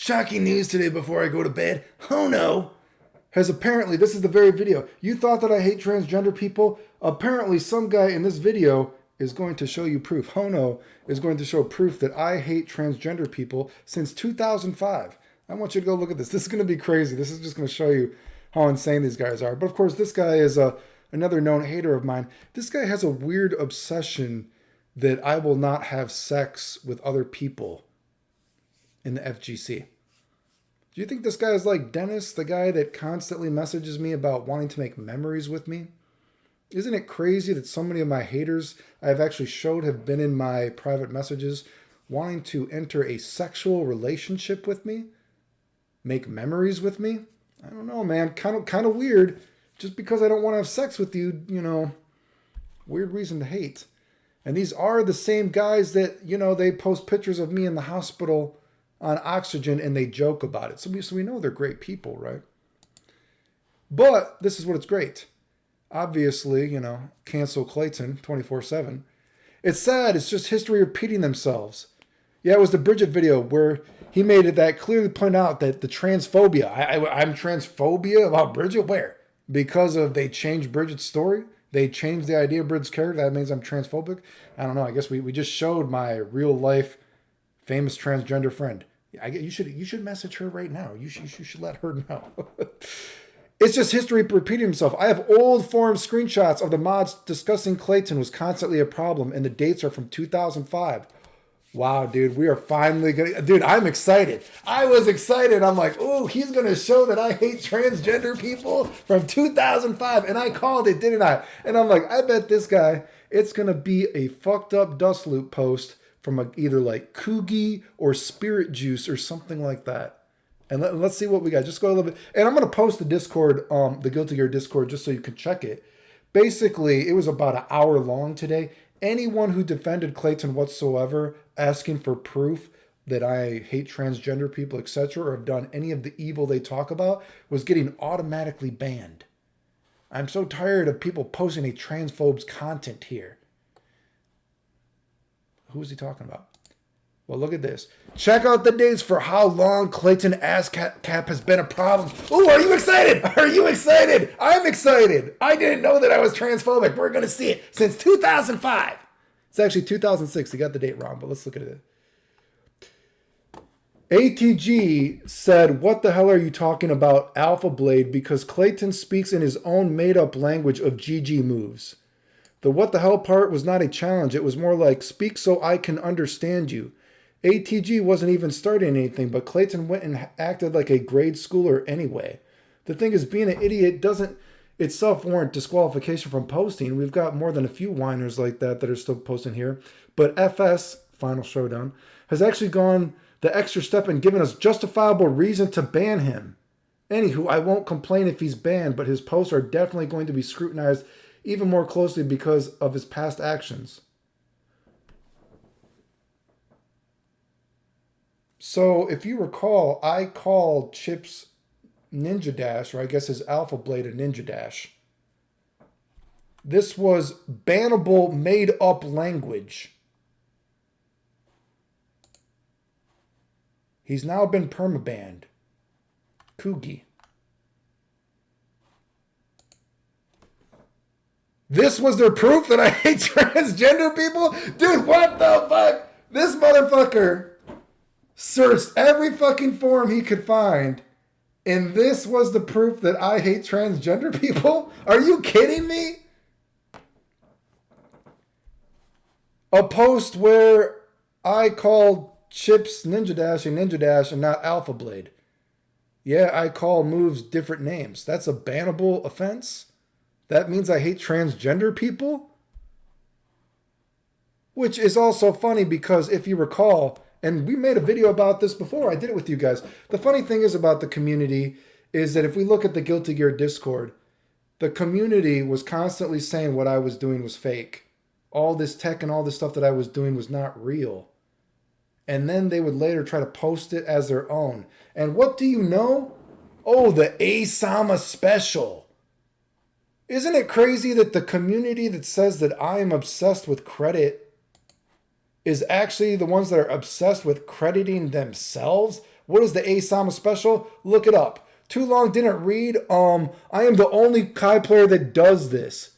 Shocking news today before I go to bed. Hono has apparently, this is the very video. You thought that I hate transgender people? Apparently some guy in this video is going to show you proof. Hono is going to show proof that I hate transgender people since 2005. I want you to go look at this. This is going to be crazy. This is just going to show you how insane these guys are. But of course, this guy is another known hater of mine. This guy has a weird obsession that I will not have sex with other people in the FGC. Do you think this guy is like Dennis, the guy that constantly messages me about wanting to make memories with me? Isn't it crazy that so many of my haters I have actually showed have been in my private messages wanting to enter a sexual relationship with me? Make memories with me? I don't know, man. Kind of weird. Just because I don't want to have sex with you, you know, weird reason to hate. And these are the same guys that, you know, they post pictures of me in the hospital on oxygen and they joke about it. So we know they're great people, right? But this is what it's great. Obviously, you know, cancel Clayton 24/7. It's sad. It's just history repeating themselves. Yeah, it was the Bridget video where he made it that clearly point out that the transphobia. I'm transphobia about Bridget. Where? Because of they changed Bridget's story? They changed the idea of Bridget's character. That means I'm transphobic? I don't know. I guess we just showed my real life famous transgender friend. You should message her right now. You should let her know. It's just history repeating itself. I have old forum screenshots of the mods discussing Clayton was constantly a problem, and the dates are from 2005. Wow, dude, we are finally gonna... Dude, I'm excited. I was excited. I'm like, oh, he's going to show that I hate transgender people from 2005. And I called it, didn't I? And I'm like, I bet this guy, it's going to be a fucked up dust loop post from either like Coogie or Spirit Juice or something like that. And let's see what we got. Just go a little bit. And I'm going to post the Discord, the Guilty Gear Discord, just so you can check it. Basically, it was about an hour long today. Anyone who defended Clayton whatsoever, asking for proof that I hate transgender people, etc., or have done any of the evil they talk about, was getting automatically banned. I'm so tired of people posting a transphobe's content here. Who is he talking about? Well, look at this. Check out the dates for how long Clayton ass cap has been a problem. Oh, are you excited? Are you excited? I'm excited. I didn't know that I was transphobic. We're going to see it since 2005. It's actually 2006. He got the date wrong, but let's look at it. ATG said, what the hell are you talking about, Alpha Blade? Because Clayton speaks in his own made-up language of GG moves. The what the hell part was not a challenge. It was more like, speak so I can understand you. ATG wasn't even starting anything, but Clayton went and acted like a grade schooler anyway. The thing is, being an idiot doesn't itself warrant disqualification from posting. We've got more than a few whiners like that are still posting here. But FS, Final Showdown, has actually gone the extra step and given us justifiable reason to ban him. Anywho, I won't complain if he's banned, but his posts are definitely going to be scrutinized even more closely because of his past actions. So, if you recall, I called Chip's Ninja Dash, or I guess his Alpha Blade, a Ninja Dash. This was bannable, made-up language. He's now been permabanned. Coogie. This was their proof that I hate transgender people? Dude, what the fuck? This motherfucker searched every fucking forum he could find, and this was the proof that I hate transgender people? Are you kidding me? A post where I called Chips Ninja Dash a Ninja Dash and not Alpha Blade. Yeah, I call moves different names. That's a bannable offense? That means I hate transgender people? Which is also funny because if you recall, and we made a video about this before. I did it with you guys. The funny thing is about the community is that if we look at the Guilty Gear Discord, the community was constantly saying what I was doing was fake. All this tech and all this stuff that I was doing was not real. And then they would later try to post it as their own. And what do you know? Oh, the Asama special. Isn't it crazy that the community that says that I am obsessed with credit is actually the ones that are obsessed with crediting themselves? What is the Asama special? Look it up. Too long, didn't read. I am the only Kai player that does this.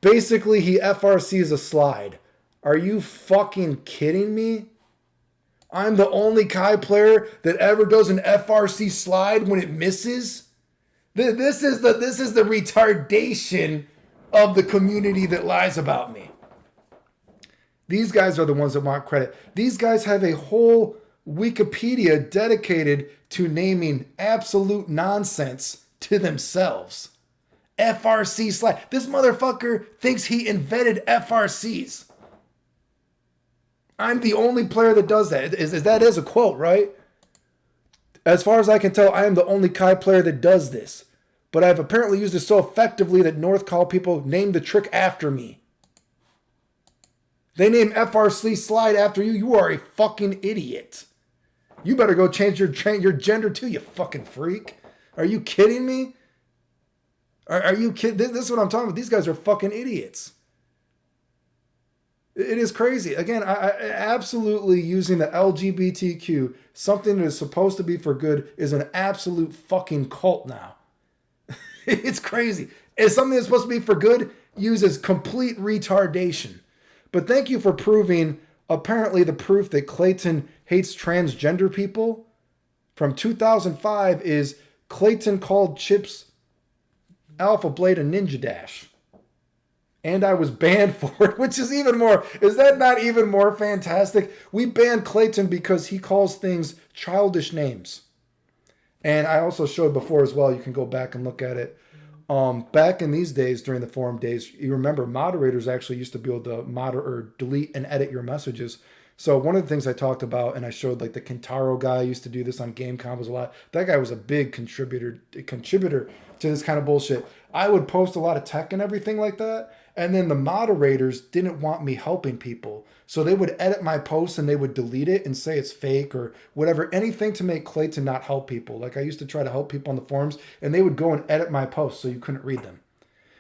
Basically, he FRCs a slide. Are you fucking kidding me? I'm the only Kai player that ever does an FRC slide when it misses. This is the retardation of the community that lies about me. These guys are the ones that want credit. These guys have a whole Wikipedia dedicated to naming absolute nonsense to themselves. FRC slide. This motherfucker thinks he invented FRCs. I'm the only player that does that. That is a quote, right? As far as I can tell, I am the only Kai player that does this. But I've apparently used it so effectively that North Call people named the trick after me. They name FRC slide after you. You are a fucking idiot. You better go change your gender too, you fucking freak. Are you kidding me? Are you kidding? This is what I'm talking about. These guys are fucking idiots. It is crazy. Again, I absolutely using the LGBTQ, something that is supposed to be for good, is an absolute fucking cult now. It's crazy. It's something that's supposed to be for good, uses complete retardation. But thank you for proving, apparently the proof that Clayton hates transgender people from 2005 is Clayton called Chip's Alpha Blade a Ninja Dash. And I was banned for it, which is even more, is that not even more fantastic? We banned Clayton because he calls things childish names. And I also showed before as well, you can go back and look at it. Back in these days, during the forum days, you remember moderators actually used to be able to delete and edit your messages. So one of the things I talked about, and I showed like the Kentaro guy used to do this on game combos a lot. That guy was a big contributor to this kind of bullshit. I would post a lot of tech and everything like that. And then the moderators didn't want me helping people. So they would edit my posts and they would delete it and say it's fake or whatever. Anything to make Clayton not help people. Like I used to try to help people on the forums and they would go and edit my posts so you couldn't read them.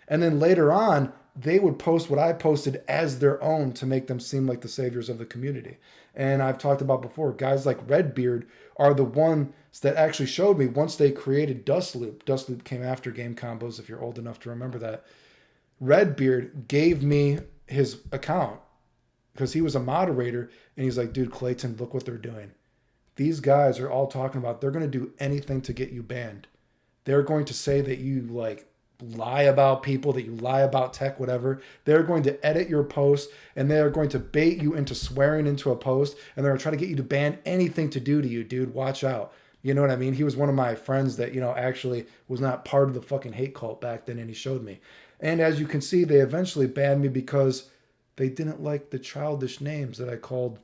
And then later on, they would post what I posted as their own to make them seem like the saviors of the community. And I've talked about before, guys like Redbeard are the ones that actually showed me once they created Dust Loop. Dust Loop came after game combos, if you're old enough to remember that. Redbeard gave me his account because he was a moderator and he's like, dude, Clayton, look what they're doing. These guys are all talking about they're going to do anything to get you banned. They're going to say that you like lie about people, that you lie about tech, whatever. They're going to edit your post and they're going to bait you into swearing into a post and they're going to try to get you to ban anything to do to you, dude. Watch out. You know what I mean? He was one of my friends that, actually was not part of the fucking hate cult back then and he showed me. And as you can see, they eventually banned me because they didn't like the childish names that I called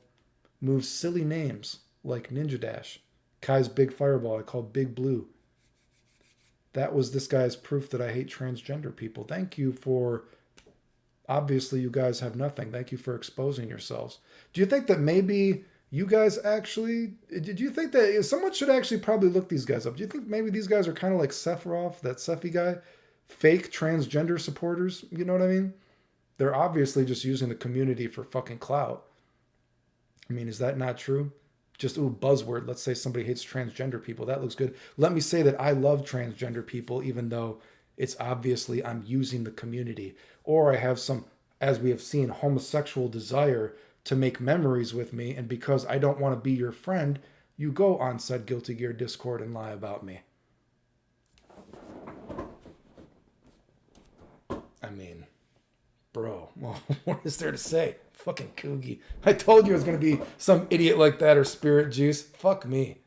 moves silly names like Ninja Dash. Kai's Big Fireball, I called Big Blue. That was this guy's proof that I hate transgender people. Thank you for, obviously you guys have nothing. Thank you for exposing yourselves. Do you think that maybe you guys actually, did you think that someone should actually probably look these guys up? Do you think maybe these guys are kind of like Sephiroth, that Sephi guy? Fake transgender supporters, you know what I mean? They're obviously just using the community for fucking clout. I mean, is that not true? Just, buzzword. Let's say somebody hates transgender people. That looks good. Let me say that I love transgender people, even though it's obviously I'm using the community. Or I have some, as we have seen, homosexual desire to make memories with me. And because I don't want to be your friend, you go on said Guilty Gear Discord and lie about me. I mean, bro, well, what is there to say? Fucking Coogie. I told you it was going to be some idiot like that or Spirit Juice. Fuck me.